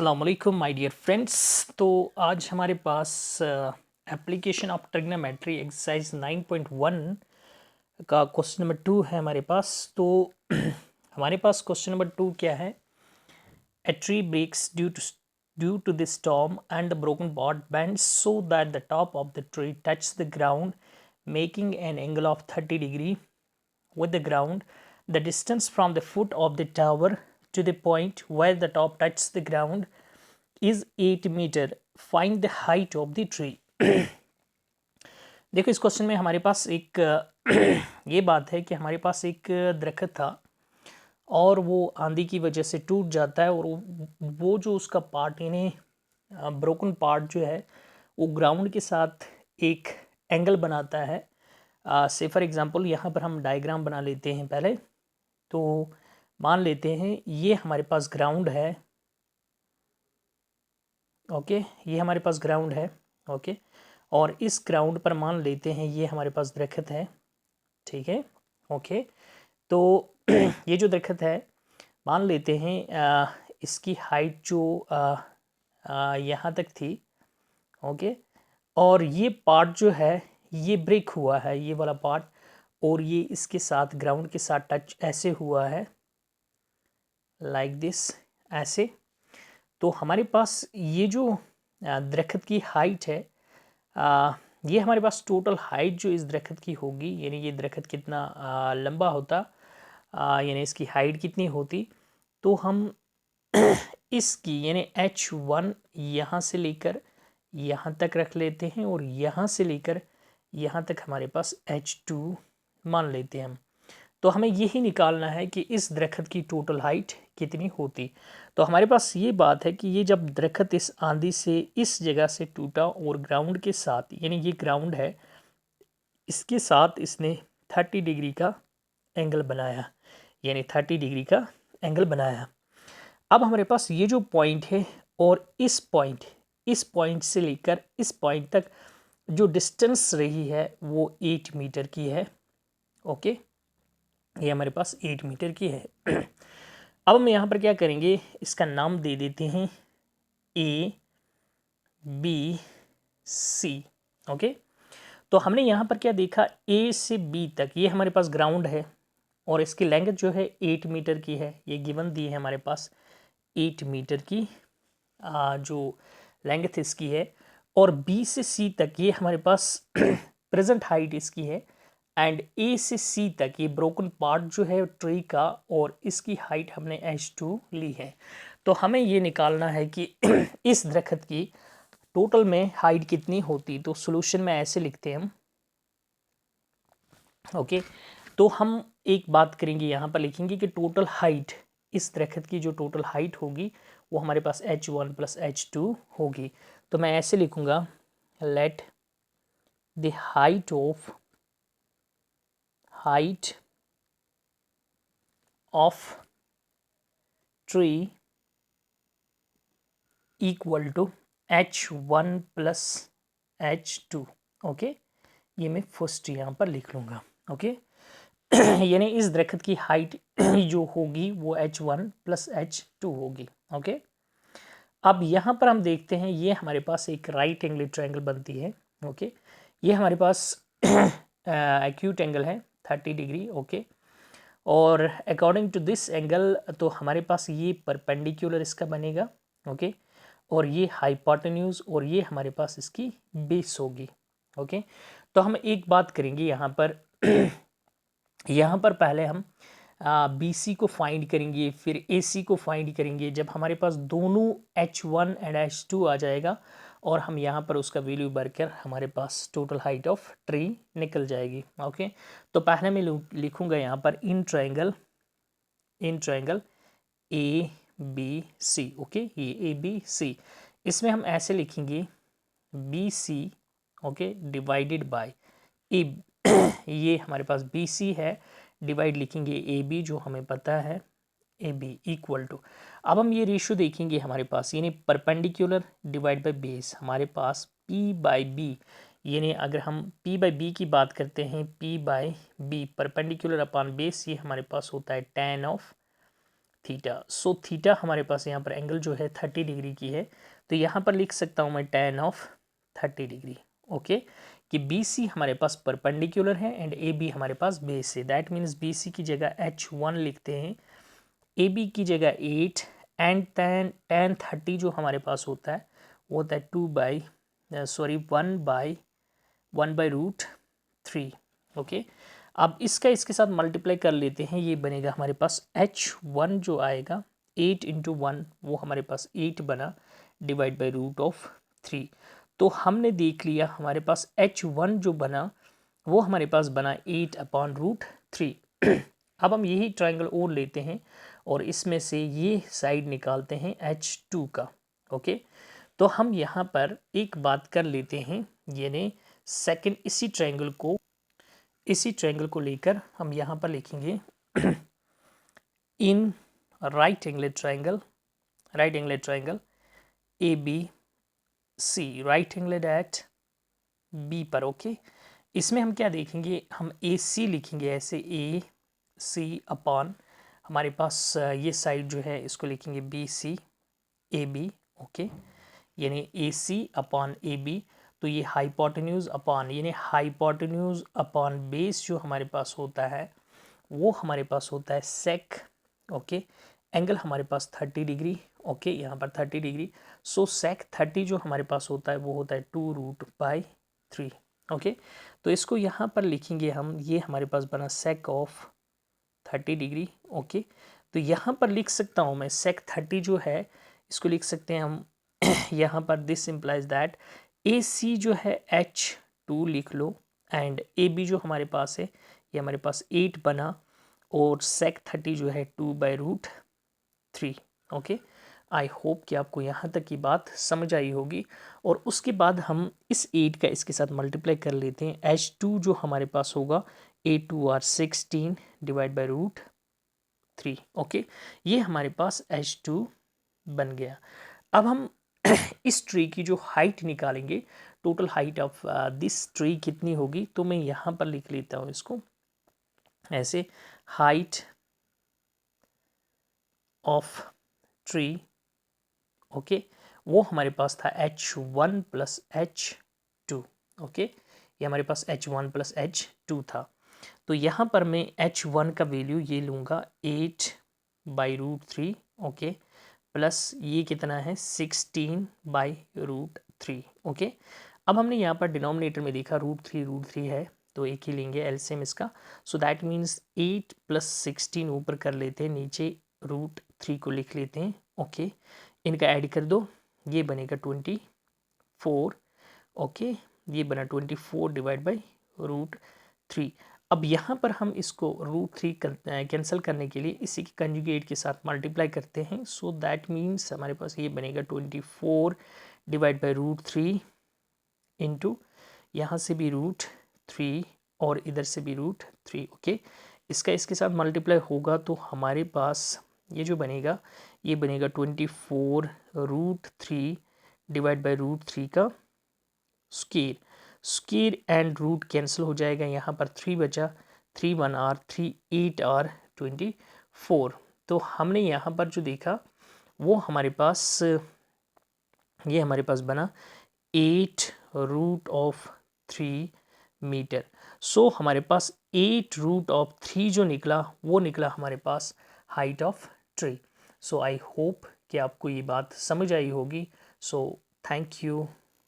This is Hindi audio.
अस्सलाम वालेकुम माय डियर फ्रेंड्स। तो आज हमारे पास एप्लीकेशन ऑफ ट्रिग्नोमेट्री एक्सरसाइज 9.1 का क्वेश्चन नंबर 2 है हमारे पास। तो हमारे पास क्वेश्चन नंबर 2 क्या है? A tree breaks due to the storm and the broken part bends so that the top of the tree touch the ground making an angle of 30 degree with the ground. The distance from the foot of the tower to the point where the top touches the ground is 8 meter. Find the height of the tree. देखो, इस क्वेश्चन में हमारे पास एक ये बात है कि हमारे पास एक दरख्त था और वो आंधी की वजह से टूट जाता है, और वो जो उसका पार्ट यानी ब्रोकन पार्ट जो है वो ग्राउंड के साथ एक एंगल बनाता है। से फॉर एग्ज़ाम्पल यहाँ पर हम डायग्राम बना लेते हैं पहले। तो मान लेते हैं ये हमारे पास ग्राउंड है। ओके, ये हमारे पास ग्राउंड है। ओके, और इस ग्राउंड पर मान लेते हैं ये हमारे पास दरख्त है। ठीक है। ओके, तो ये जो दरख्त है मान लेते हैं इसकी हाइट जो यहाँ तक थी। ओके, और ये पार्ट जो है ये ब्रेक हुआ है, ये वाला पार्ट, और ये इसके साथ ग्राउंड के साथ टच ऐसे हुआ है, लाइक दिस, ऐसे। तो हमारे पास ये जो दरख्त की हाइट है, ये हमारे पास टोटल हाइट जो इस दरख्त की होगी, यानी ये दरख्त कितना लंबा होता, यानी इसकी हाइट कितनी होती, तो हम इसकी यानी H1 यहाँ से लेकर यहाँ तक रख लेते हैं, और यहाँ से लेकर यहाँ तक हमारे पास H2 मान लेते हैं हम। तो हमें यही निकालना है कि इस दरख्त की टोटल हाइट कितनी होती। तो हमारे पास ये बात है कि ये जब दरख्त इस आंधी से इस जगह से टूटा और ग्राउंड के साथ, यानी ये ग्राउंड है, इसके साथ इसने 30 डिग्री का एंगल बनाया, यानी 30 डिग्री का एंगल बनाया। अब हमारे पास ये जो पॉइंट है और इस पॉइंट से लेकर इस पॉइंट तक जो डिस्टेंस रही है वो 8 मीटर की है। ओके, ये हमारे पास 8 मीटर की है। अब हम यहाँ पर क्या करेंगे, इसका नाम दे देते हैं A B C। ओके, तो हमने यहाँ पर क्या देखा, A से B तक ये हमारे पास ग्राउंड है और इसकी लेंथ जो है 8 मीटर की है। ये गिवन दी है हमारे पास 8 मीटर की जो लेंथ इसकी है, और B से C तक ये हमारे पास प्रेजेंट हाइट इसकी है, एंड A से C तक ये ब्रोकन पार्ट जो है ट्री का, और इसकी हाइट हमने H2 ली है। तो हमें ये निकालना है कि इस दरख्त की टोटल में हाइट कितनी होती। तो सॉल्यूशन में ऐसे लिखते हैं हम। ओके, तो हम एक बात करेंगे, यहाँ पर लिखेंगे कि टोटल हाइट, इस दरख्त की जो टोटल हाइट होगी वो हमारे पास H1 प्लस H2 होगी। तो मैं ऐसे लिखूँगा, let the height of tree equal to H1 plus H2। Okay, ये मैं फर्स्ट यहाँ पर लिख लूँगा। ओके, यानी इस दरख्त की हाइट जो होगी वो H1 प्लस H2 होगी। ओके, अब यहाँ पर हम देखते हैं ये हमारे पास एक राइट एंगल ट्रायंगल बनती है। ओके, ये हमारे पास एक्यूट एंगल है 30 डिग्री। ओके, और अकॉर्डिंग टू दिस एंगल तो हमारे पास ये परपेंडिकुलर इसका बनेगा। ओके, और ये हाइपोटेन्यूज, और ये हमारे पास इसकी बेस होगी। ओके, तो हम एक बात करेंगे यहाँ पर यहाँ पर पहले हम BC को फाइंड करेंगे, फिर AC को फाइंड करेंगे। जब हमारे पास दोनों H1 एंड H2 आ जाएगा और हम यहाँ पर उसका वैल्यू भरकर हमारे पास टोटल हाइट ऑफ ट्री निकल जाएगी। ओके, तो पहले मैं लिखूँगा यहाँ पर इन ट्रायंगल ABC। ओके, ये ABC, इसमें हम ऐसे लिखेंगे BC, ओके, डिवाइडेड बाय ए। ये हमारे पास BC है, डिवाइड लिखेंगे AB जो हमें पता है AB इक्वल टू, अब हम ये रेशियो देखेंगे हमारे पास, यानी परपेंडिकुलर डिवाइड बाय बेस, हमारे पास P/B, यानी अगर हम P/B की बात करते हैं, P/B परपेंडिकुलर अपॉन बेस, ये हमारे पास होता है tan of theta. So theta हमारे पास यहाँ पर एंगल जो है 30 डिग्री की है, तो यहाँ पर लिख सकता हूँ मैं tan ऑफ 30 डिग्री। ओके, कि बी सी हमारे पास परपेंडिकुलर है एंड ए बी हमारे पास बेस है। दैट मीन्स बी सी की जगह H1 लिखते हैं, ए बी की जगह 8 एंड tan 30 जो हमारे पास होता है वो होता है 1/√3। ओके, अब इसका इसके साथ मल्टीप्लाई कर लेते हैं, ये बनेगा हमारे पास H1 जो आएगा 8 इंटू 1, वो हमारे पास 8 बना /√3। तो हमने देख लिया हमारे पास H1 जो बना वो हमारे पास बना 8/√3। अब हम यही ट्रायंगल और लेते हैं और इसमें से ये साइड निकालते हैं H2 का। ओके, तो हम यहाँ पर एक बात कर लेते हैं, यानी सेकंड इसी ट्रायंगल को लेकर हम यहाँ पर लिखेंगे in right angle triangle A B C, right angle at B पर। ओके, इसमें हम क्या देखेंगे, हम ए सी लिखेंगे ऐसे, ए सी अपॉन हमारे पास ये साइड जो है इसको लिखेंगे B C A B. Okay, यानी A C upon A B, तो ये हाइपोटेन्यूज अपॉन, यानी हाइपोटेन्यूज अपॉन बेस जो हमारे पास होता है वो हमारे पास होता है सेक। ओके, एंगल हमारे पास 30 डिग्री। ओके, यहाँ पर 30 डिग्री। सो सेक 30 जो हमारे पास होता है वो होता है 2√3। ओके, तो इसको यहाँ पर लिखेंगे हम, ये हमारे पास बना सेक ऑफ 30 डिग्री। ओके, तो यहाँ पर लिख सकता हूँ मैं सेक 30 जो है इसको लिख सकते हैं हम यहाँ पर दिस इम्प्लाइज दैट ए सी जो है H2 लिख लो एंड ए बी जो हमारे पास है ये हमारे पास 8 बना और सेक 30 जो है 2/√3। ओके, आई होप कि आपको यहाँ तक की बात समझ आई होगी। और उसके बाद हम इस 8 का इसके साथ मल्टीप्लाई कर लेते हैं। H2 जो हमारे पास होगा 8×2 = 16 /√3। ओके, ये हमारे पास H2 बन गया। अब हम इस ट्री की जो हाइट निकालेंगे, total height of this tree कितनी होगी, तो मैं यहाँ पर लिख लेता हूँ इसको ऐसे, हाइट ऑफ ट्री। ओके, वो हमारे पास था H1 + H2। ओके, ये हमारे पास H1 + H2 था। तो यहाँ पर मैं H1 का वैल्यू ये लूँगा 8/√3। ओके, प्लस ये कितना है 16/√3। ओके, अब हमने यहाँ पर डिनोमिनेटर में देखा √3 है तो एक ही लेंगे एलसीएम इसका। सो दैट मीन्स 8 + 16 ऊपर कर लेते हैं, नीचे √3 को लिख लेते हैं। ओके, इनका ऐड कर दो, ये बनेगा 24। ओके, ये बना 24/√3। अब यहाँ पर हम इसको √3 कैंसिल करने के लिए इसी के कंजुगेट के साथ मल्टीप्लाई करते हैं। सो दैट मीन्स हमारे पास ये बनेगा 24/√3 इंटू यहाँ से भी √3 और इधर से भी √3। ओके, इसका इसके साथ मल्टीप्लाई होगा तो हमारे पास ये जो बनेगा ये बनेगा 24√3/√3 का square. Square and root cancel हो जाएगा, यहाँ पर 3 बचा, 3 1 R 3 8 R 24। तो हमने यहाँ पर जो देखा वो हमारे पास ये हमारे पास बना 8√3 मीटर। सो हमारे पास 8√3 जो निकला वो निकला हमारे पास height of tree. So I hope कि आपको ये बात समझ आई होगी। So thank you.